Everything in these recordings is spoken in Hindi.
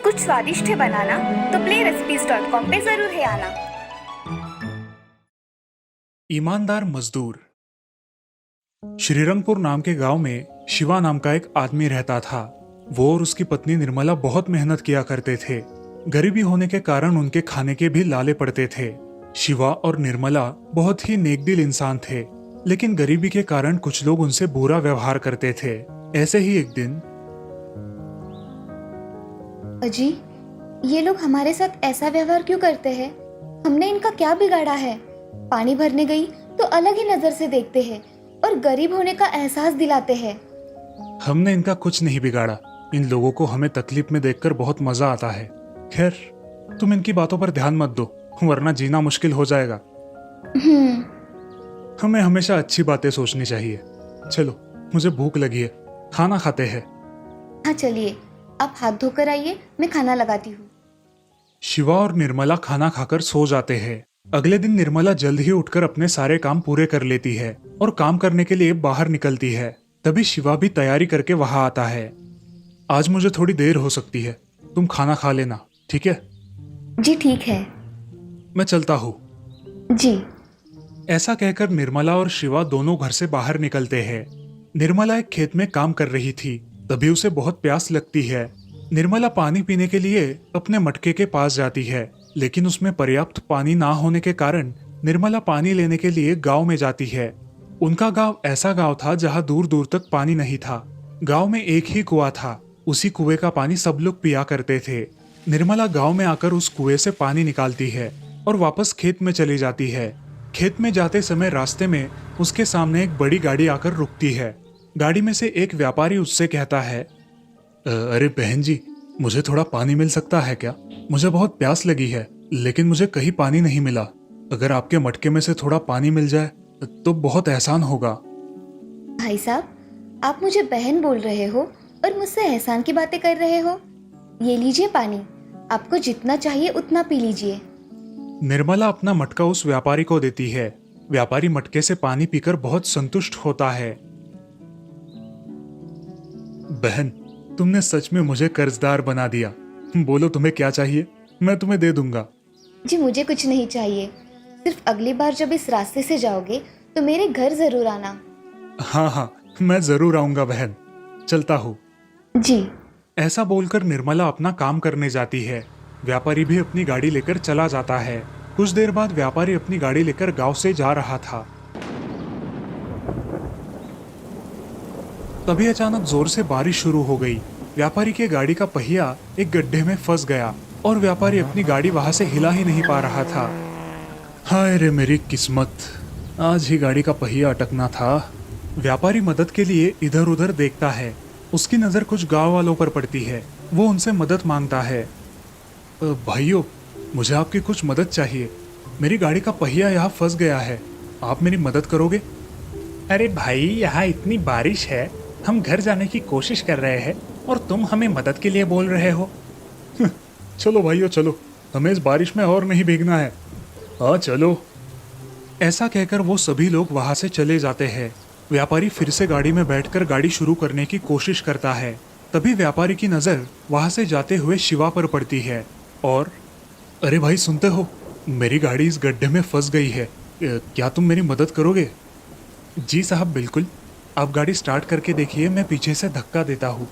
कुछ स्वादिष्ट है बनाना तो playrecipes.com पे जरूर है आना। ईमानदार मजदूर। श्रीरंगपुर नाम के गांव में शिवा नाम का एक आदमी रहता था। वो और उसकी पत्नी निर्मला बहुत मेहनत किया करते थे। गरीबी होने के कारण उनके खाने के भी लाले पड़ते थे। शिवा और निर्मला बहुत ही नेकदिल इंसान थे, लेकिन गरीबी के कारण कुछ लोग उनसे बुरा व्यवहार करते थे। ऐसे ही एक दिन, अजी, ये लोग हमारे साथ ऐसा व्यवहार क्यों करते हैं? हमने इनका क्या बिगाड़ा है? पानी भरने गई तो अलग ही नजर से देखते हैं और गरीब होने का एहसास दिलाते हैं। हमने इनका कुछ नहीं बिगाड़ा। इन लोगों को हमें तकलीफ में देखकर बहुत मजा आता है। खैर, तुम इनकी बातों पर ध्यान मत दो, वरना जीना मुश्किल हो जाएगा। हमें हमेशा अच्छी बातें सोचनी चाहिए। चलो, मुझे भूख लगी है, खाना खाते हैं। हाँ चलिए, आप हाथ धोकर आइए, मैं खाना लगाती हूँ। शिवा और निर्मला खाना खाकर सो जाते हैं। अगले दिन निर्मला जल्द ही उठकर अपने सारे काम पूरे कर लेती है और काम करने के लिए बाहर निकलती है। तभी शिवा भी तैयारी करके वहां आता है। आज मुझे थोड़ी देर हो सकती है, तुम खाना खा लेना, ठीक है? जी ठीक है। मैं चलता हूँ। जी। ऐसा कहकर निर्मला और शिवा दोनों घर से बाहर निकलते हैं। निर्मला एक खेत में काम कर रही थी, तभी उसे बहुत प्यास लगती है। निर्मला पानी पीने के लिए अपने मटके के पास जाती है, लेकिन उसमें पर्याप्त पानी ना होने के कारण निर्मला पानी लेने के लिए गांव में जाती है। उनका गांव ऐसा गांव था जहां दूर दूर तक पानी नहीं था। गांव में एक ही कुआं था, उसी कुएं का पानी सब लोग पिया करते थे। निर्मला गांव में आकर उस कुएं से पानी निकालती है और वापस खेत में चली जाती है। खेत में जाते समय रास्ते में उसके सामने एक बड़ी गाड़ी आकर रुकती है। गाड़ी में से एक व्यापारी उससे कहता है, अरे बहन जी, मुझे थोड़ा पानी मिल सकता है क्या? मुझे बहुत प्यास लगी है, लेकिन मुझे कहीं पानी नहीं मिला। अगर आपके मटके में से थोड़ा पानी मिल जाए तो बहुत एहसान होगा। भाई साहब, आप मुझे बहन बोल रहे हो और मुझसे एहसान की बातें कर रहे हो? ये लीजिए पानी, आपको जितना चाहिए उतना पी लीजिए। निर्मला अपना मटका उस व्यापारी को देती है। व्यापारी मटके से पानी पीकर बहुत संतुष्ट होता है। बहन, तुमने सच में मुझे कर्जदार बना दिया। बोलो तुम्हें क्या चाहिए, मैं तुम्हें दे दूंगा। जी मुझे कुछ नहीं चाहिए, सिर्फ अगली बार जब इस रास्ते से जाओगे तो मेरे घर जरूर आना। हाँ हाँ, मैं जरूर आऊंगा बहन, चलता हूँ। जी। ऐसा बोलकर निर्मला अपना काम करने जाती है। व्यापारी भी अपनी गाड़ी लेकर चला जाता है। कुछ देर बाद व्यापारी अपनी गाड़ी लेकर गांव से जा रहा था। तभी अचानक जोर से बारिश शुरू हो गई। व्यापारी के गाड़ी का पहिया एक गड्ढे में फंस गया और व्यापारी अपनी गाड़ी वहां से हिला ही नहीं पा रहा था। हाय रे मेरी किस्मत, आज ही गाड़ी का पहिया अटकना था। व्यापारी मदद के लिए इधर उधर देखता है। उसकी नजर कुछ गांव वालों पर पड़ती है। वो उनसे मदद मांगता है। भाइयों, मुझे आपकी कुछ मदद चाहिए। मेरी गाड़ी का पहिया यहाँ फंस गया है, आप मेरी मदद करोगे? अरे भाई, यहाँ इतनी बारिश है, हम घर जाने की कोशिश कर रहे हैं और तुम हमें मदद के लिए बोल रहे हो। चलो भाइयों चलो, हमें इस बारिश में और नहीं भीगना है। हाँ चलो। ऐसा कहकर वो सभी लोग वहां से चले जाते हैं। व्यापारी फिर से गाड़ी में बैठकर गाड़ी शुरू करने की कोशिश करता है। तभी व्यापारी की नजर वहां से जाते हुए शिवा पर पड़ती है और, अरे भाई सुनते हो, मेरी गाड़ी इस गड्ढे में फंस गई है, क्या तुम मेरी मदद करोगे? जी साहब बिल्कुल, आप गाड़ी स्टार्ट करके देखिए, मैं पीछे से धक्का देता हूँ।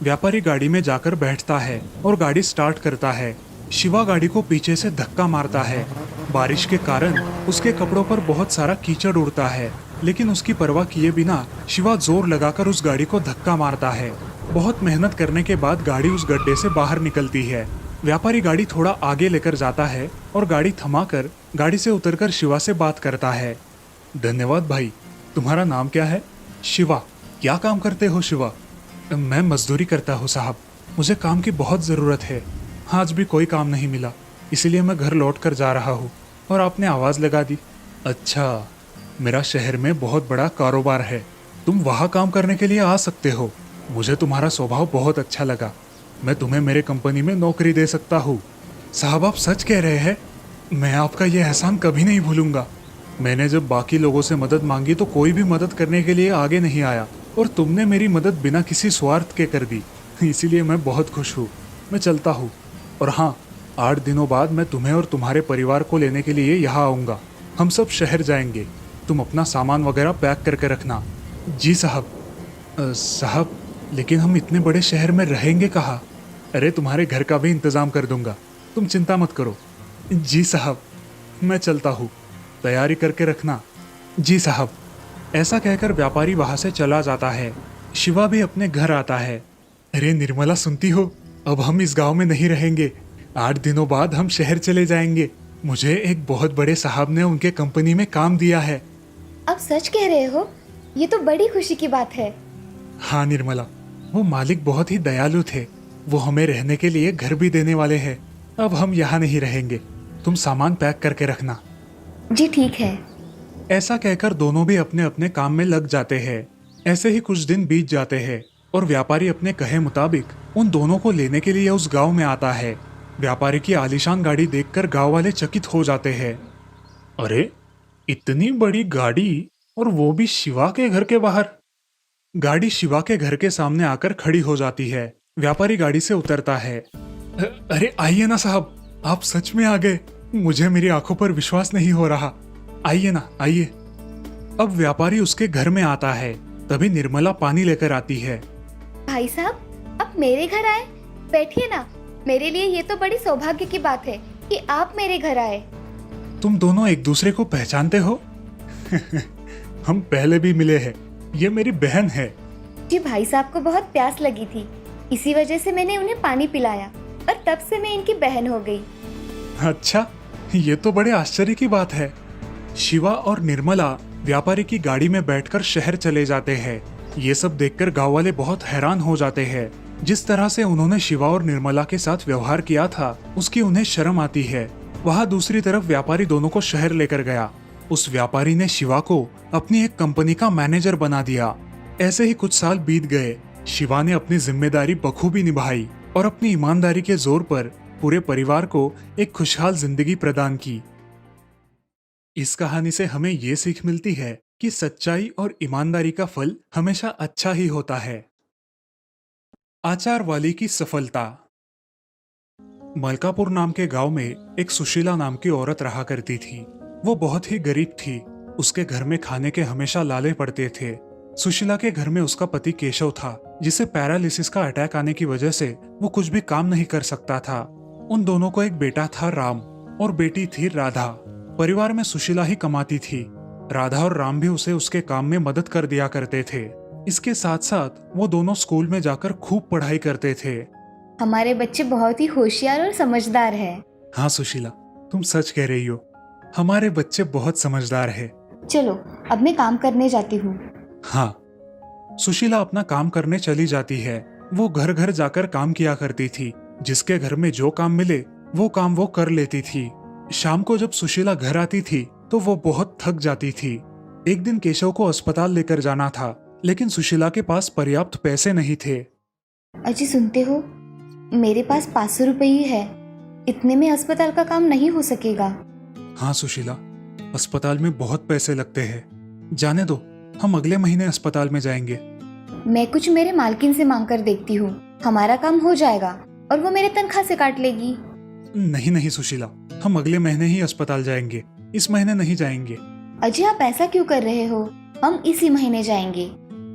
व्यापारी गाड़ी में जाकर बैठता है और गाड़ी स्टार्ट करता है। शिवा गाड़ी को पीछे से धक्का मारता है। बारिश के कारण उसके कपड़ों पर बहुत सारा कीचड़ उड़ता है, लेकिन उसकी परवाह किए बिना शिवा जोर लगाकर उस गाड़ी को धक्का मारता है। बहुत मेहनत करने के बाद गाड़ी उस गड्ढे से बाहर निकलती है। व्यापारी गाड़ी थोड़ा आगे लेकर जाता है और गाड़ी थमाकर गाड़ी से उतरकर शिवा से बात करता है। धन्यवाद भाई, तुम्हारा नाम क्या है? शिवा। क्या काम करते हो शिवा? मैं मजदूरी करता हूँ साहब, मुझे काम की बहुत ज़रूरत है। आज भी कोई काम नहीं मिला, इसलिए मैं घर लौट कर जा रहा हूँ और आपने आवाज़ लगा दी। अच्छा, मेरा शहर में बहुत बड़ा कारोबार है, तुम वहाँ काम करने के लिए आ सकते हो। मुझे तुम्हारा स्वभाव बहुत अच्छा लगा, मैं तुम्हें मेरे कंपनी में नौकरी दे सकता हूँ। साहब आप सच कह रहे हैं, मैं आपका ये एहसान कभी नहीं भूलूंगा। मैंने जब बाकी लोगों से मदद मांगी तो कोई भी मदद करने के लिए आगे नहीं आया, और तुमने मेरी मदद बिना किसी स्वार्थ के कर दी। इसीलिए मैं बहुत खुश हूँ। मैं चलता हूँ। और हाँ, 8 दिनों बाद मैं तुम्हें और तुम्हारे परिवार को लेने के लिए यहाँ आऊँगा। हम सब शहर जाएंगे। तुम अपना सामान वगैरह पैक करके रखना। जी साहब। साहब, लेकिन हम इतने बड़े शहर में रहेंगे कहाँ? अरे तुम्हारे घर का भी इंतज़ाम कर दूंगा, तुम चिंता मत करो। जी साहब, मैं चलता हूँ, तैयारी करके रखना। जी साहब। ऐसा कहकर व्यापारी वहाँ से चला जाता है। शिवा भी अपने घर आता है। अरे निर्मला, सुनती हो? अब हम इस गांव में नहीं रहेंगे। 8 दिनों बाद हम शहर चले जाएंगे। मुझे एक बहुत बड़े साहब ने उनके कंपनी में काम दिया है। आप सच कह रहे हो? ये तो बड़ी खुशी की बात है। हाँ निर्मला, वो मालिक बहुत ही दयालु थे। वो हमें रहने के लिए घर भी देने वाले हैं। अब हम यहाँ नहीं रहेंगे। तुम सामान पैक करके रखना। जी ठीक है। ऐसा कहकर दोनों भी अपने अपने काम में लग जाते हैं। ऐसे ही कुछ दिन बीत जाते हैं और व्यापारी अपने कहे मुताबिक उन दोनों को लेने के लिए उस गांव में आता है। व्यापारी की आलीशान गाड़ी देखकर गांव वाले चकित हो जाते हैं। अरे, इतनी बड़ी गाड़ी, और वो भी शिवा के घर के बाहर। गाड़ी शिवा के घर के सामने आकर खड़ी हो जाती है। व्यापारी गाड़ी से उतरता है। अरे आइए ना साहब, आप सच में आ गए। मुझे मेरी आंखों पर विश्वास नहीं हो रहा। आइए ना, आइए। अब व्यापारी उसके घर में आता है। तभी निर्मला पानी लेकर आती है। भाई साहब, आप मेरे घर आए? बैठिए ना। मेरे लिए ये तो बड़ी सौभाग्य की बात है कि आप मेरे घर आए। तुम दोनों एक दूसरे को पहचानते हो? हम पहले भी मिले हैं। ये मेरी बहन है। जी, भाई साहब को बहुत प्यास लगी थी, इसी वजह से मैंने उन्हें पानी पिलाया और तब से मैं इनकी बहन हो गई। अच्छा, ये तो बड़े आश्चर्य की बात है। शिवा और निर्मला व्यापारी की गाड़ी में बैठकर शहर चले जाते हैं। ये सब देखकर गांव वाले बहुत हैरान हो जाते हैं। जिस तरह से उन्होंने शिवा और निर्मला के साथ व्यवहार किया था, उसकी उन्हें शर्म आती है। वहाँ दूसरी तरफ व्यापारी दोनों को शहर लेकर गया। उस व्यापारी ने शिवा को अपनी एक कंपनी का मैनेजर बना दिया। ऐसे ही कुछ साल बीत गए। शिवा ने अपनी जिम्मेदारी बखूबी निभाई और अपनी ईमानदारी के जोर पर पूरे परिवार को एक खुशहाल जिंदगी प्रदान की। इस कहानी से हमें ये सीख मिलती है कि सच्चाई और ईमानदारी का फल हमेशा अच्छा ही होता है। आचार वाली की सफलता। मलकापुर नाम के गांव में एक सुशीला नाम की औरत रहा करती थी। वो बहुत ही गरीब थी। उसके घर में खाने के हमेशा लाले पड़ते थे। सुशीला के घर में उसका पति केशव था, जिसे पैरालिसिस का अटैक आने की वजह से वो कुछ भी काम नहीं कर सकता था। उन दोनों को एक बेटा था राम और बेटी थी राधा। परिवार में सुशीला ही कमाती थी। राधा और राम भी उसे उसके काम में मदद कर दिया करते थे। इसके साथ साथ वो दोनों स्कूल में जाकर खूब पढ़ाई करते थे। हमारे बच्चे बहुत ही होशियार और समझदार हैं। हाँ सुशीला, तुम सच कह रही हो। हमारे बच्चे बहुत समझदार हैं। चलो, अब मैं काम करने जाती हूँ। हाँ, सुशीला अपना काम करने चली जाती है। वो घर घर जाकर काम किया करती थी। जिसके घर में जो काम मिले वो काम वो कर लेती थी। शाम को जब सुशीला घर आती थी तो वो बहुत थक जाती थी। एक दिन केशव को अस्पताल लेकर जाना था, लेकिन सुशीला के पास पर्याप्त पैसे नहीं थे। अजी सुनते हो, मेरे पास 500 रुपये ही है। इतने में अस्पताल का काम नहीं हो सकेगा। हाँ सुशीला, अस्पताल में बहुत पैसे लगते हैं। जाने दो, हम अगले महीने अस्पताल में जाएंगे। मैं कुछ मेरे मालकिन से मांग कर देखती हूँ। हमारा काम हो जाएगा और वो मेरे तनख्वाह से काट लेगी। नहीं नहीं सुशीला, हम अगले महीने ही अस्पताल जाएंगे, इस महीने नहीं जाएंगे। अजी आप ऐसा क्यों कर रहे हो? हम इसी महीने जाएंगे।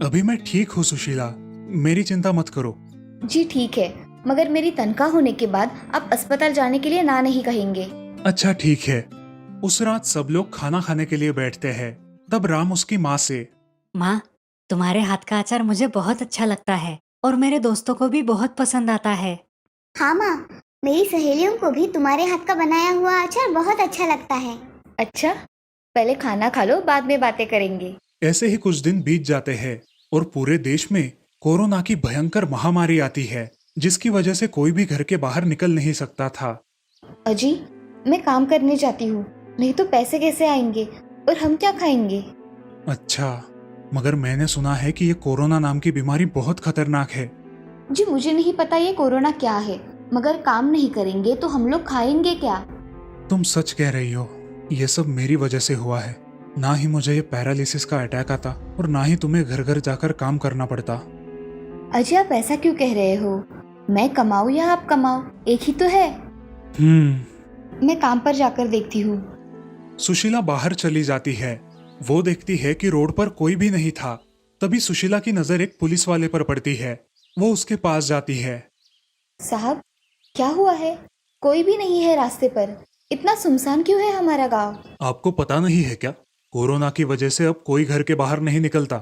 अभी मैं ठीक हूँ सुशीला, मेरी चिंता मत करो। जी ठीक है, मगर मेरी तनख्वाह होने के बाद आप अस्पताल जाने के लिए ना नहीं कहेंगे। अच्छा ठीक है। उस रात सब लोग खाना खाने के लिए बैठते हैं। तब राम उसकी माँ से, माँ, तुम्हारे हाथ का अचार मुझे बहुत अच्छा लगता है और मेरे दोस्तों को भी बहुत पसंद आता है। हाँ माँ, मेरी सहेलियों को भी तुम्हारे हाथ का बनाया हुआ अचार बहुत अच्छा लगता है। अच्छा, पहले खाना खा लो, बाद में बातें करेंगे। ऐसे ही कुछ दिन बीत जाते हैं और पूरे देश में कोरोना की भयंकर महामारी आती है, जिसकी वजह से कोई भी घर के बाहर निकल नहीं सकता था। अजी, मैं काम करने जाती हूँ, नहीं तो पैसे कैसे आएंगे और हम क्या खाएंगे? अच्छा, मगर मैंने सुना है कि ये कोरोना नाम की बीमारी बहुत खतरनाक है। जी मुझे नहीं पता ये कोरोना क्या है, मगर काम नहीं करेंगे तो हम लोग खाएंगे क्या? तुम सच कह रही हो, ये सब मेरी वजह से हुआ है। ना ही मुझे ये पैरालिसिस का अटैक आता और ना ही तुम्हें घर घर जाकर काम करना पड़ता। अजय आप ऐसा क्यों कह रहे हो? मैं कमाऊँ या आप कमाओ, एक ही तो है। मैं काम पर जाकर देखती हूँ। सुशीला बाहर चली जाती है। वो देखती है कि रोड पर कोई भी नहीं था। तभी सुशीला की नजर एक पुलिस वाले पर पड़ती है। वो उसके पास जाती है। साहब, क्या हुआ है? कोई भी नहीं है रास्ते पर। इतना सुनसान क्यों है हमारा गांव? आपको पता नहीं है क्या, कोरोना की वजह से अब कोई घर के बाहर नहीं निकलता।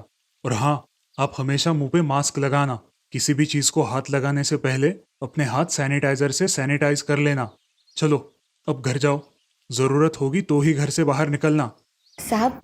और हाँ, आप हमेशा मुंह पे मास्क लगाना। किसी भी चीज को हाथ लगाने से पहले अपने हाथ सैनिटाइजर से सैनिटाइज कर लेना। चलो अब घर जाओ, जरूरत होगी तो ही घर से बाहर निकलना। साहब,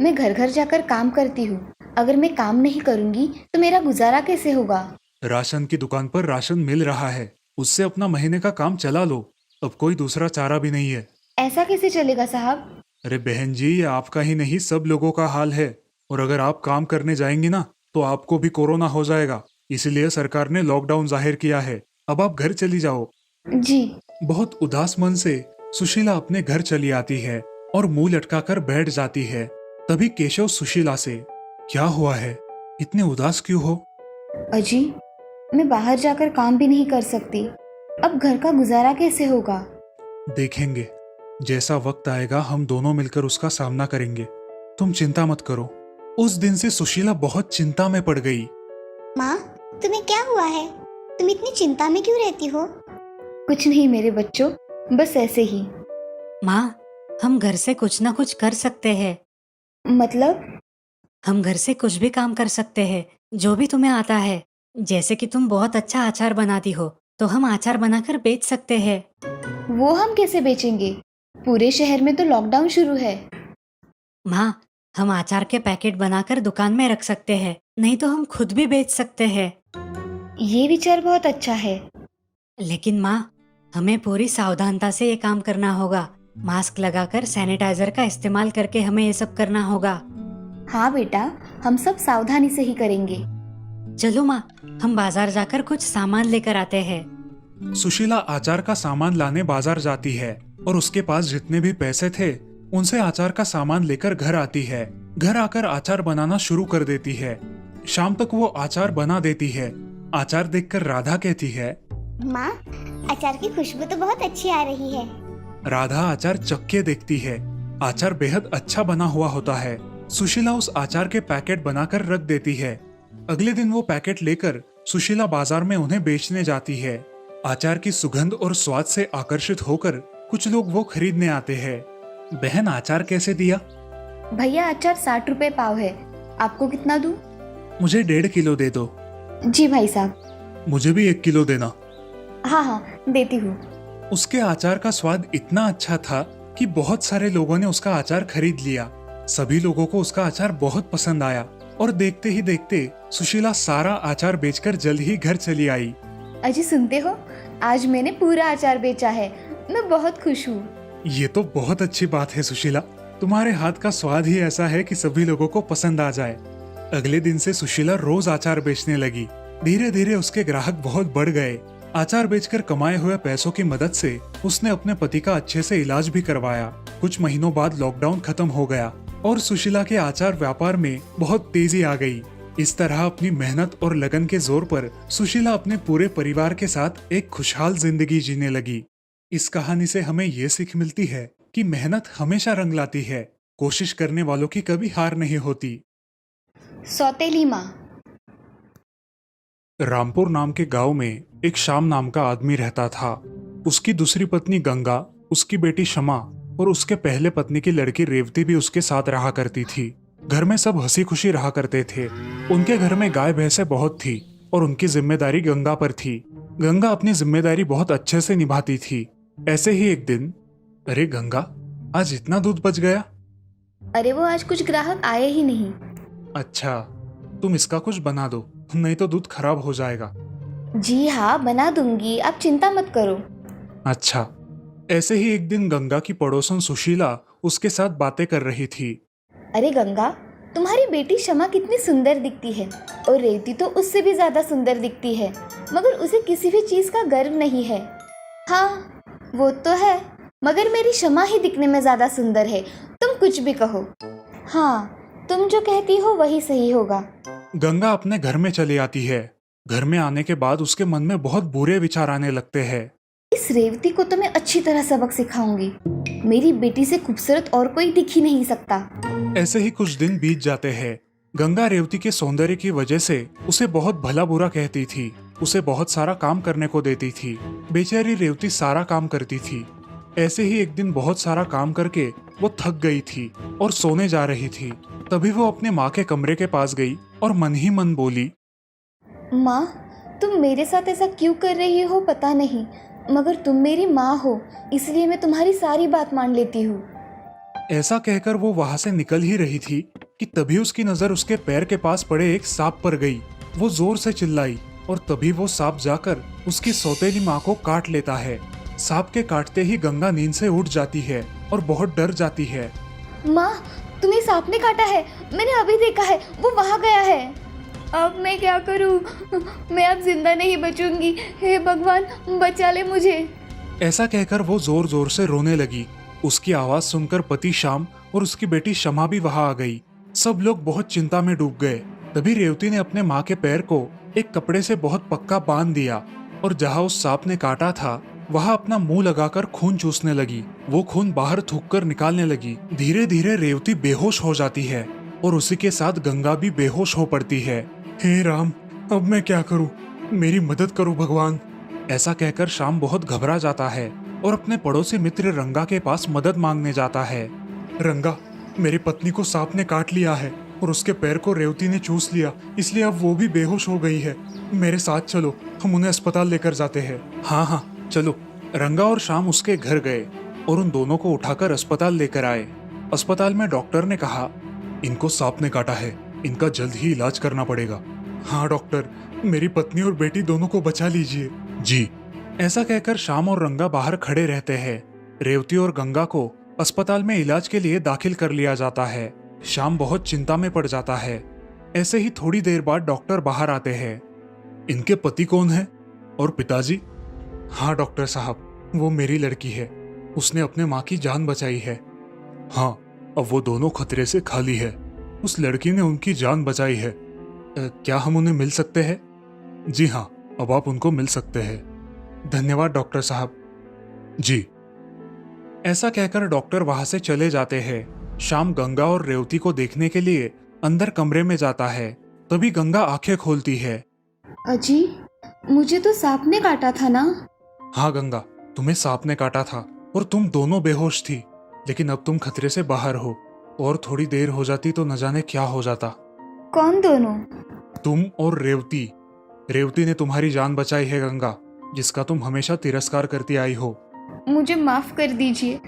मैं घर घर जाकर काम करती हूँ। अगर मैं काम नहीं करूँगी तो मेरा गुजारा कैसे होगा? राशन की दुकान पर राशन मिल रहा है, उससे अपना महीने का काम चला लो। अब कोई दूसरा चारा भी नहीं है। ऐसा कैसे चलेगा साहब? अरे बहन जी, ये आपका ही नहीं सब लोगों का हाल है। और अगर आप काम करने जाएंगी ना तो आपको भी कोरोना हो जाएगा। इसलिए सरकार ने लॉकडाउन जाहिर किया है। अब आप घर चली जाओ। जी। बहुत उदास मन से सुशीला अपने घर चली आती है और मुंह लटकाकर बैठ जाती है। तभी केशव सुशीला से, क्या हुआ है, इतने उदास क्यों हो? अजी, मैं बाहर जाकर काम भी नहीं कर सकती। अब घर का गुजारा कैसे होगा? देखेंगे, जैसा वक्त आएगा हम दोनों मिलकर उसका सामना करेंगे। तुम चिंता मत करो। उस दिन से सुशीला बहुत चिंता में पड़ गई। माँ, तुम्हें क्या हुआ है? तुम इतनी चिंता में क्यों रहती हो? कुछ नहीं मेरे बच्चों, बस ऐसे ही। माँ, हम घर से कुछ ना कुछ कर सकते हैं। मतलब? हम घर से कुछ भी काम कर सकते हैं, जो भी तुम्हें आता है। जैसे कि तुम बहुत अच्छा अचार बनाती हो, तो हम अचार बनाकर बेच सकते हैं। वो हम कैसे बेचेंगे? पूरे शहर में तो लॉकडाउन शुरू है। माँ, हम अचार के पैकेट बनाकर दुकान में रख सकते हैं, नहीं तो हम खुद भी बेच सकते हैं। ये विचार बहुत अच्छा है। लेकिन माँ, हमें पूरी सावधानता से ये काम करना होगा। मास्क लगाकर सैनिटाइजर का इस्तेमाल करके हमें ये सब करना होगा। हाँ बेटा, हम सब सावधानी से ही करेंगे। चलो माँ, हम बाजार जाकर कुछ सामान लेकर आते हैं। सुशीला अचार का सामान लाने बाजार जाती है और उसके पास जितने भी पैसे थे उनसे अचार का सामान लेकर घर आती है। घर आकर अचार बनाना शुरू कर देती है। शाम तक वो अचार बना देती है। अचार देखकर राधा कहती है, माँ, अचार की खुशबू तो बहुत अच्छी आ रही है। राधा अचार चख के देखती है। अचार बेहद अच्छा बना हुआ होता है। सुशीला उस अचार के पैकेट बनाकर रख देती है। अगले दिन वो पैकेट लेकर सुशीला बाजार में उन्हें बेचने जाती है। अचार की सुगंध और स्वाद से आकर्षित होकर कुछ लोग वो खरीदने आते हैं। बहन, अचार कैसे दिया? भैया, अचार 60 रुपए पाव है। आपको कितना दूं? मुझे 1.5 किलो दे दो। जी भाई साहब। मुझे भी 1 किलो देना। हाँ हाँ, देती हूँ। उसके अचार का स्वाद इतना अच्छा था कि बहुत सारे लोगों ने उसका अचार खरीद लिया। सभी लोगों को उसका अचार बहुत पसंद आया और देखते ही देखते सुशीला सारा अचार बेचकर जल्द ही घर चली आई। अजी सुनते हो, आज मैंने पूरा अचार बेचा है। मैं बहुत खुश हूँ। ये तो बहुत अच्छी बात है सुशीला। तुम्हारे हाथ का स्वाद ही ऐसा है कि सभी लोगों को पसंद आ जाए। अगले दिन से सुशीला रोज अचार बेचने लगी। धीरे धीरे उसके ग्राहक बहुत बढ़ गए। अचार बेचकर कमाए हुए पैसों की मदद से उसने अपने पति का अच्छे से इलाज भी करवाया। कुछ महीनों बाद लॉकडाउन खत्म हो गया और सुशीला के अचार व्यापार में बहुत तेजी आ गई। इस तरह अपनी मेहनत और लगन के जोर पर सुशीला अपने पूरे परिवार के साथ एक खुशहाल जिंदगी जीने लगी। इस कहानी से हमें ये सीख मिलती है कि मेहनत हमेशा रंग लाती है। कोशिश करने वालों की कभी हार नहीं होती। सौतेली माँ। रामपुर नाम के गांव में एक श्याम नाम का आदमी रहता था। उसकी दूसरी पत्नी गंगा, उसकी बेटी शमा और उसके पहले पत्नी की लड़की रेवती भी उसके साथ रहा करती थी। घर में सब हंसी खुशी रहा करते थे। उनके घर में गाय भैंसे बहुत थी और उनकी जिम्मेदारी गंगा पर थी। गंगा अपनी जिम्मेदारी बहुत अच्छे से निभाती थी। ऐसे ही एक दिन, अरे गंगा, आज इतना दूध बच गया? अरे वो आज कुछ ग्राहक आए ही नहीं। अच्छा, तुम इसका कुछ बना दो, नहीं तो दूध खराब हो जाएगा। जी हाँ, बना दूंगी, आप चिंता मत करो। अच्छा। ऐसे ही एक दिन गंगा की पड़ोसन सुशीला उसके साथ बातें कर रही थी। अरे गंगा, तुम्हारी बेटी शमा कितनी सुंदर दिखती है और रेवती तो उससे भी ज्यादा सुंदर दिखती है, मगर उसे किसी भी चीज का गर्व नहीं है। हाँ, वो तो है, मगर मेरी शमा ही दिखने में ज्यादा सुंदर है। तुम कुछ भी कहो। हाँ, तुम जो कहती हो वही सही होगा। गंगा अपने घर में चली आती है। घर में आने के बाद उसके मन में बहुत बुरे विचार आने लगते हैं। इस रेवती को तो मैं अच्छी तरह सबक सिखाऊंगी। मेरी बेटी से खूबसूरत और कोई दिख ही नहीं सकता। ऐसे ही कुछ दिन बीत जाते हैं। गंगा रेवती के सौंदर्य की वजह से उसे बहुत भला बुरा कहती थी। उसे बहुत सारा काम करने को देती थी। बेचारी रेवती सारा काम करती थी। ऐसे ही एक दिन बहुत सारा काम करके वो थक गई थी और सोने जा रही थी। तभी वो अपने माँ के कमरे के पास गई और मन ही मन बोली, माँ, तुम मेरे साथ ऐसा क्यों कर रही हो पता नहीं, मगर तुम मेरी माँ हो, इसलिए मैं तुम्हारी सारी बात मान लेती हूँ। ऐसा कहकर वो वहां से निकल ही रही थी कि तभी उसकी नजर उसके पैर के पास पड़े एक सांप पर गई। वो जोर से चिल्लाई और तभी वो सांप जाकर उसकी सौतेली माँ को काट लेता है। सांप के काटते ही गंगा नींद से उठ जाती है और बहुत डर जाती है। माँ, तुम्हें सांप ने काटा है, मैंने अभी देखा है, वो वहाँ गया है। अब मैं क्या करूँ? मैं अब जिंदा नहीं बचूंगी। हे भगवान, बचा ले मुझे। ऐसा कहकर वो जोर जोर से रोने लगी। उसकी आवाज सुनकर पति श्याम और उसकी बेटी शमा भी वहां आ गई। सब लोग बहुत चिंता में डूब गए। तभी रेवती ने अपने माँ के पैर को एक कपड़े से बहुत पक्का बांध दिया और जहाँ उस सांप ने काटा था वहां अपना मुंह लगाकर खून चूसने लगी। वो खून बाहर थूककर निकालने लगी। धीरे धीरे रेवती बेहोश हो जाती है और उसी के साथ गंगा भी बेहोश हो पड़ती है। हे राम, अब मैं क्या करूं? मेरी मदद करो भगवान। ऐसा कहकर श्याम बहुत घबरा जाता है और अपने पड़ोसी मित्र रंगा के पास मदद मांगने जाता है। रंगा, मेरी पत्नी को सांप ने काट लिया है और उसके पैर को रेवती ने चूस लिया, इसलिए अब वो भी बेहोश हो गई है। मेरे साथ चलो, हम उन्हें अस्पताल लेकर जाते हैं। हाँ हाँ चलो। रंगा और श्याम उसके घर गए और उन दोनों को उठाकर अस्पताल लेकर आए। अस्पताल में डॉक्टर ने कहा, इनको सांप ने काटा है, इनका जल्द ही इलाज करना पड़ेगा। हाँ डॉक्टर, मेरी पत्नी और बेटी दोनों को बचा लीजिए। जी। ऐसा कहकर श्याम और रंगा बाहर खड़े रहते हैं। रेवती और गंगा को अस्पताल में इलाज के लिए दाखिल कर लिया जाता है। श्याम बहुत चिंता में पड़ जाता है। ऐसे ही थोड़ी देर बाद डॉक्टर बाहर आते हैं। इनके पति कौन है और पिताजी? हाँ डॉक्टर साहब, वो मेरी लड़की है। उसने अपने माँ की जान बचाई है। हाँ, अब वो दोनों खतरे से खाली है। उस लड़की ने उनकी जान बचाई है। क्या हम उन्हें मिल सकते हैं? जी हाँ, अब आप उनको मिल सकते हैं। धन्यवाद डॉक्टर साहब। जी। ऐसा कहकर डॉक्टर वहां से चले जाते हैं। श्याम गंगा और रेवती को देखने के लिए अंदर कमरे में जाता है। तभी गंगा आंखें खोलती है। अजी, मुझे तो सांप ने काटा था ना? हाँ गंगा, तुम्हें सांप ने काटा था और तुम दोनों बेहोश थी, लेकिन अब तुम खतरे से बाहर हो। और थोड़ी देर हो जाती तो न जाने क्या हो जाता। कौन दोनों? तुम और रेवती। रेवती ने तुम्हारी जान बचाई है गंगा, जिसका तुम हमेशा तिरस्कार करती आई हो। मुझे माफ कर दीजिए,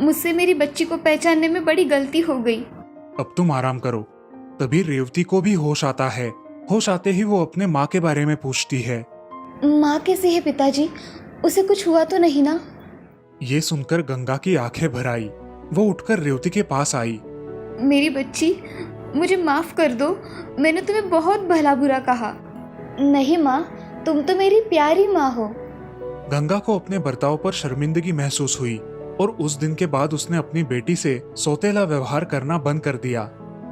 मुझसे मेरी बच्ची को पहचानने में बड़ी गलती हो गई। अब तुम आराम करो। तभी रेवती को भी होश आता है। होश आते ही वो अपने माँ के बारे में पूछती है। माँ कैसी है पिताजी? उसे कुछ हुआ तो नहीं ना? ये सुनकर गंगा की आंखें भर आई। वो उठकर रेवती के पास आई। मेरी बच्ची, मुझे माफ कर दो, मैंने तुम्हें बहुत भला बुरा कहा। नहीं माँ, तुम तो मेरी प्यारी माँ हो। गंगा को अपने बर्ताव पर शर्मिंदगी महसूस हुई और उस दिन के बाद उसने अपनी बेटी से सौतेला व्यवहार करना बंद कर दिया।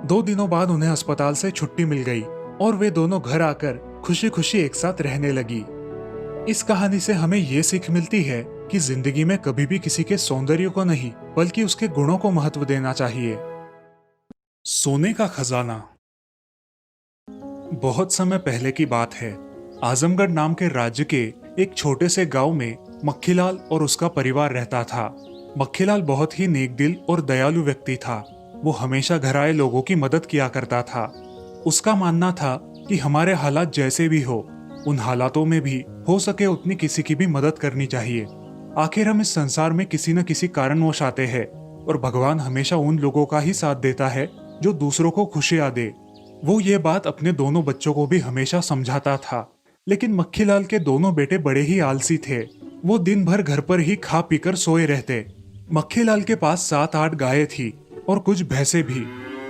2 दिनों बाद उन्हें अस्पताल से छुट्टी मिल गई और वे दोनों घर आकर खुशी खुशी एक साथ रहने लगी। इस कहानी से हमें ये सीख मिलती है कि जिंदगी में कभी भी किसी के सौंदर्य को नहीं बल्कि उसके गुणों को महत्व देना चाहिए। सोने का खजाना। बहुत समय पहले की बात है। आजमगढ़ नाम के राज्य के एक छोटे से गांव में मक्खीलाल और उसका परिवार रहता था। मक्खीलाल बहुत ही नेकदिल और दयालु व्यक्ति था। वो हमेशा घर आए लोगों की मदद किया करता था। उसका मानना था कि हमारे हालात जैसे भी हो, उन हालातों में भी हो सके उतनी किसी की भी मदद करनी चाहिए। आखिर हम इस संसार में किसी न किसी कारणवश आते हैं और भगवान हमेशा उन लोगों का ही साथ देता है जो दूसरों को खुशियां दे। वो ये बात अपने दोनों बच्चों को भी हमेशा समझाता था। लेकिन मक्खीलाल के दोनों बेटे बड़े ही आलसी थे। वो दिन भर घर पर ही खा पीकर सोए रहते। मक्खीलाल के पास 7-8 गायें थी और कुछ भैंसे भी।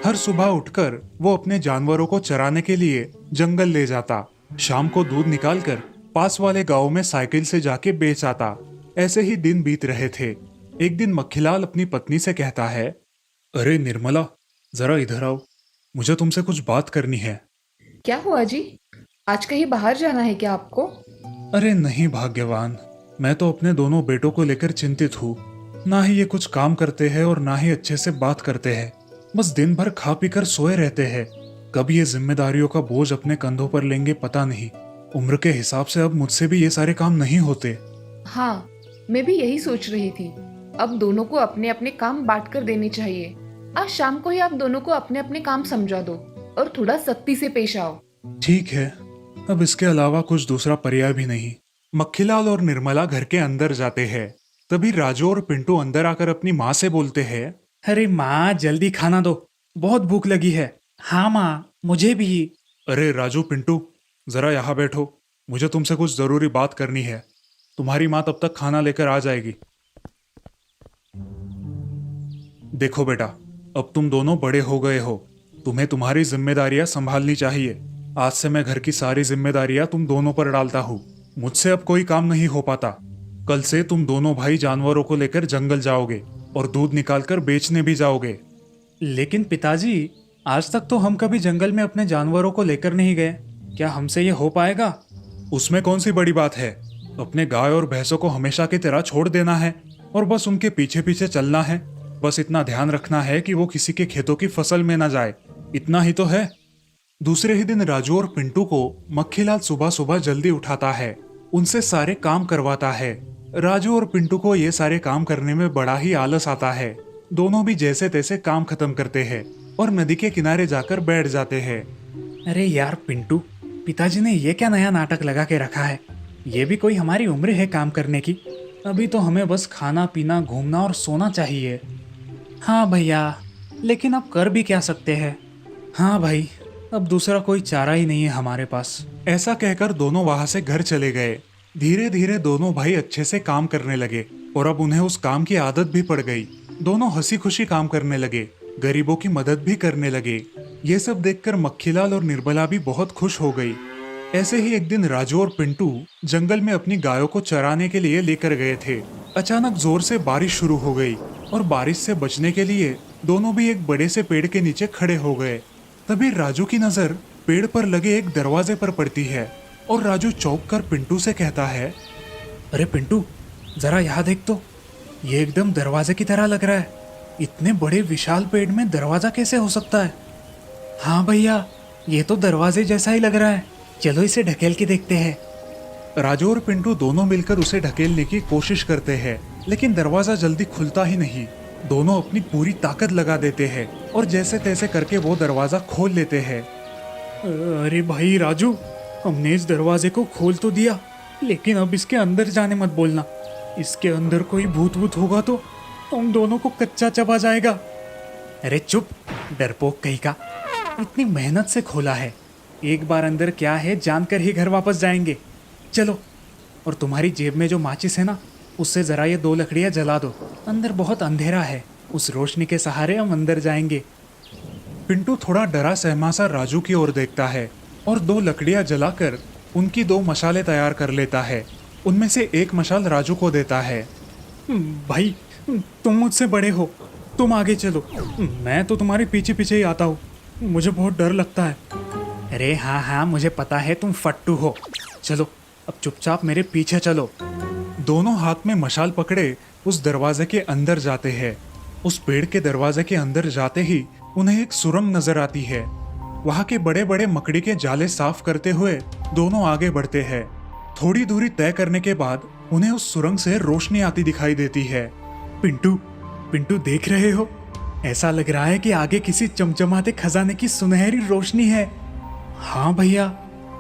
हर सुबह उठकर वो अपने जानवरों को चराने के लिए जंगल ले जाता। शाम को दूध निकालकर पास वाले गांव में साइकिल से जाके बेच आता। ऐसे ही दिन बीत रहे थे। एक दिन मक्खीलाल अपनी पत्नी से कहता है, अरे निर्मला, जरा इधर आओ, मुझे तुमसे कुछ बात करनी है। क्या हुआ जी? आज कहीं बाहर जाना है क्या आपको? अरे नहीं भाग्यवान, मैं तो अपने दोनों बेटों को लेकर चिंतित हूँ। ना ही ये कुछ काम करते हैं और ना ही अच्छे से बात करते हैं। बस दिन भर खा पी कर सोए रहते हैं। कब ये जिम्मेदारियों का बोझ अपने कंधों पर लेंगे पता नहीं। उम्र के हिसाब से अब मुझसे भी ये सारे काम नहीं होते। हाँ, मैं भी यही सोच रही थी। अब दोनों को अपने अपने काम बांट कर देने चाहिए। आज शाम को ही आप दोनों को अपने अपने काम समझा दो और थोड़ा सख्ती से पेश आओ। ठीक है, अब इसके अलावा कुछ दूसरा पर्याय भी नहीं। मक्खीलाल और निर्मला घर के अंदर जाते हैं। तभी राजू और पिंटू अंदर आकर अपनी माँ से बोलते हैं। अरे माँ, जल्दी खाना दो, बहुत भूख लगी है। हाँ माँ, मुझे भी। अरे राजू पिंटू, जरा यहाँ बैठो, मुझे तुमसे कुछ जरूरी बात करनी है। तुम्हारी माँ तब तक खाना लेकर आ जाएगी। देखो बेटा, अब तुम दोनों बड़े हो गए हो, तुम्हें तुम्हारी जिम्मेदारियां संभालनी चाहिए। आज से मैं घर की सारी जिम्मेदारियां तुम दोनों पर डालता हूँ। मुझसे अब कोई काम नहीं हो पाता। कल से तुम दोनों भाई जानवरों को लेकर जंगल जाओगे और दूध निकालकर बेचने भी जाओगे। लेकिन पिताजी, आज तक तो हम कभी जंगल में अपने जानवरों को लेकर नहीं गए। क्या हमसे ये हो पाएगा? उसमें कौन सी बड़ी बात है। अपने गाय और भैंसों को हमेशा की तरह छोड़ देना है और बस उनके पीछे पीछे चलना है। बस इतना ध्यान रखना है कि वो किसी के खेतों की फसल में ना जाए। इतना ही तो है। दूसरे ही दिन राजू और पिंटू को मक्खीलाल सुबह सुबह जल्दी उठाता है, उनसे सारे काम करवाता है। राजू और पिंटू को ये सारे काम करने में बड़ा ही आलस आता है। दोनों भी जैसे तैसे काम खत्म करते हैं और नदी के किनारे जाकर बैठ जाते हैं। अरे यार पिंटू, पिताजी ने ये क्या नया नाटक लगा के रखा है? ये भी कोई हमारी उम्र है काम करने की? अभी तो हमें बस खाना पीना, घूमना और सोना चाहिए। हाँ भैया, लेकिन अब कर भी क्या सकते हैं? हाँ भाई, अब दूसरा कोई चारा ही नहीं है हमारे पास। ऐसा कहकर दोनों वहां से घर चले गए। धीरे धीरे दोनों भाई अच्छे से काम करने लगे और अब उन्हें उस काम की आदत भी पड़ गई। दोनों हंसी खुशी काम करने लगे, गरीबों की मदद भी करने लगे। ये सब देखकर मक्खीलाल और निर्मला भी बहुत खुश हो गई। ऐसे ही एक दिन राजू और पिंटू जंगल में अपनी गायों को चराने के लिए लेकर गए थे। अचानक जोर से बारिश शुरू हो गई और बारिश से बचने के लिए दोनों भी एक बड़े से पेड़ के नीचे खड़े हो गए। तभी राजू की नजर पेड़ पर लगे एक दरवाजे पर पड़ती है और राजू चौंक कर पिंटू से कहता है। अरे पिंटू, जरा यहाँ देख तो, ये एकदम दरवाजे की तरह लग रहा है। इतने बड़े विशाल पेड़ में दरवाजा कैसे हो सकता है? हाँ भैया, ये तो दरवाजे जैसा ही लग रहा है। चलो इसे ढकेल के देखते हैं। राजू और पिंटू दोनों मिलकर उसे ढकेलने की कोशिश करते हैं, लेकिन दरवाजा जल्दी खुलता ही नहीं। दोनों अपनी पूरी ताकत लगा देते हैं और जैसे तैसे करके वो दरवाजा खोल लेते हैं। अरे भाई राजू, हमने इस दरवाजे को खोल तो दिया, लेकिन अब इसके अंदर जाने मत बोलना। इसके अंदर कोई भूत वूत होगा तो हम दोनों को कच्चा चबा जाएगा। अरे चुप, डरपोक कहीं का। इतनी मेहनत से खोला है, एक बार अंदर क्या है जानकर ही घर वापस जाएंगे। चलो, और तुम्हारी जेब में जो माचिस है ना, उससे जरा ये 2 लकड़ियां जला दो। अंदर बहुत अंधेरा है, उस रोशनी के सहारे हम अंदर जाएंगे। पिंटू थोड़ा डरा सहमा सा राजू की ओर देखता है और 2 लकड़ियां जलाकर उनकी 2 मशालें तैयार कर लेता है। उनमें से एक मशाल राजू को देता है। भाई, तुम मुझसे बड़े हो, तुम आगे चलो, मैं तो तुम्हारे पीछे पीछे ही आता हूँ। मुझे बहुत डर लगता है। अरे हाँ हाँ, मुझे पता है तुम फट्टू हो। चलो, अब चुपचाप मेरे पीछे चलो। दोनों हाथ में मशाल पकड़े उस दरवाजे के अंदर जाते हैं। उस पेड़ के दरवाजे के अंदर जाते ही उन्हें एक सुरंग नजर आती है। वहां के बड़े बड़े मकड़ी के जाले साफ करते हुए दोनों आगे बढ़ते हैं। थोड़ी दूरी तय करने के बाद उन्हें उस सुरंग से रोशनी आती दिखाई देती है। पिंटू, पिंटू देख रहे हो? ऐसा लग रहा है कि आगे किसी चमचमाते खजाने की सुनहरी रोशनी है। हाँ भैया,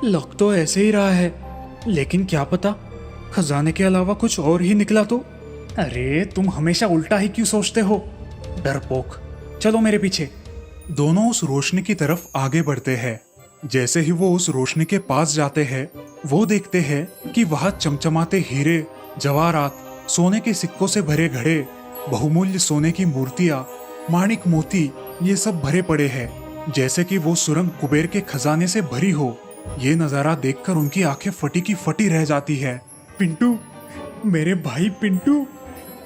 लग तो ऐसे ही रहा है, लेकिन क्या पता खजाने के अलावा कुछ और ही निकला तो। अरे तुम हमेशा उल्टा ही क्यों सोचते हो, डरपोक। चलो मेरे पीछे। दोनों उस रोशनी की तरफ आगे बढ़ते हैं। जैसे ही वो उस रोशनी के पास जाते हैं, वो देखते हैं कि वहां चमचमाते हीरे, जवाहरात, सोने के सिक्कों से भरे घड़े, बहुमूल्य सोने की मूर्तियां, माणिक मोती, ये सब भरे पड़े हैं, जैसे कि वो सुरंग कुबेर के खजाने से भरी हो। ये नजारा देखकर उनकी आंखें फटी की फटी रह जाती है। पिंटू, मेरे भाई पिंटू,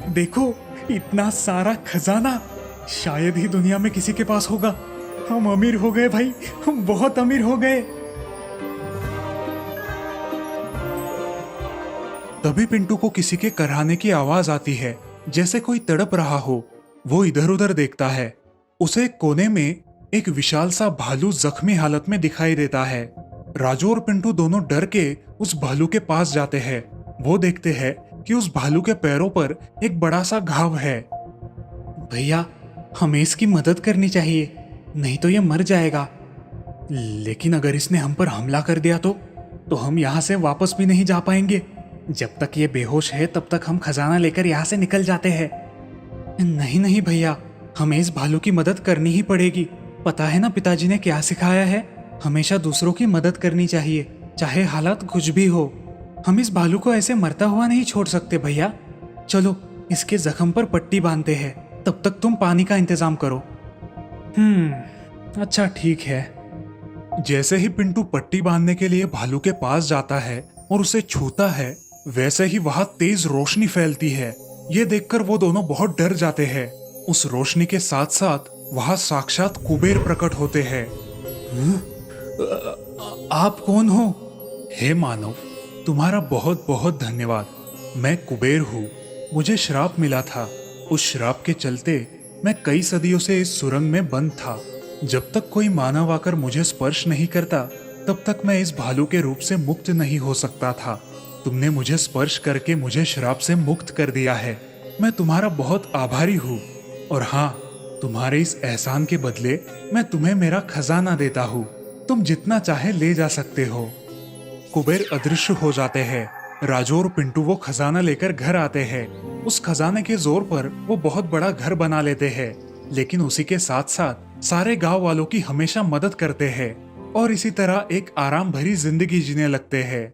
देखो इतना सारा खजाना। शायद ही दुनिया में किसी के पास होगा। हम अमीर हो गए भाई, हम बहुत अमीर हो गए। तभी पिंटू को किसी के कराहने की आवाज आती है, जैसे कोई तड़प रहा हो। वो इधर उधर देखता है। उसे कोने में एक विशाल सा भालू जख्मी हालत में दिखाई देता है। राजू और पिंटू दोनों डर के उस भालू के पास जाते हैं। वो देखते हैं कि उस भालू के पैरों पर एक बड़ा सा घाव है। भैया, हमें इसकी मदद करनी चाहिए, नहीं तो ये मर जाएगा। लेकिन अगर इसने हम पर हमला कर दिया तो हम यहाँ से वापस भी नहीं जा पाएंगे। जब तक ये बेहोश है तब तक हम खजाना लेकर यहाँ से निकल जाते हैं। नहीं नहीं भैया, हमें इस भालू की मदद करनी ही पड़ेगी। पता है ना पिताजी ने क्या सिखाया है? हमेशा दूसरों की मदद करनी चाहिए, चाहे हालात कुछ भी हो। हम इस भालू को ऐसे मरता हुआ नहीं छोड़ सकते भैया। चलो इसके जख्म पर पट्टी बांधते हैं, तब तक तुम पानी का इंतजाम करो। अच्छा ठीक है। जैसे ही पिंटू पट्टी बांधने के लिए भालू के पास जाता है और उसे छूता है, वैसे ही वहां तेज रोशनी फैलती है। ये देखकर वो दोनों बहुत डर जाते हैं। उस रोशनी के साथ साथ वहां साक्षात कुबेर प्रकट होते हैं। आप कौन हो? हे मानव, तुम्हारा बहुत बहुत धन्यवाद। मैं कुबेर हूँ। मुझे श्राप मिला था। उस श्राप के चलते मैं कई सदियों से इस सुरंग में बंद था। जब तक कोई मानव आकर मुझे स्पर्श नहीं करता, तब तक मैं इस भालू के रूप से मुक्त नहीं हो सकता था। तुमने मुझे स्पर्श करके मुझे श्राप से मुक्त कर दिया है। मैं तुम्हारा बहुत आभारी हूँ। और हाँ, तुम्हारे इस एहसान के बदले मैं तुम्हें मेरा खजाना देता हूँ। तुम जितना चाहे ले जा सकते हो। कुबेर अदृश्य हो जाते हैं। राजू और पिंटू वो खजाना लेकर घर आते हैं। उस खजाने के जोर पर वो बहुत बड़ा घर बना लेते हैं, लेकिन उसी के साथ साथ सारे गांव वालों की हमेशा मदद करते हैं और इसी तरह एक आराम भरी जिंदगी जीने लगते हैं।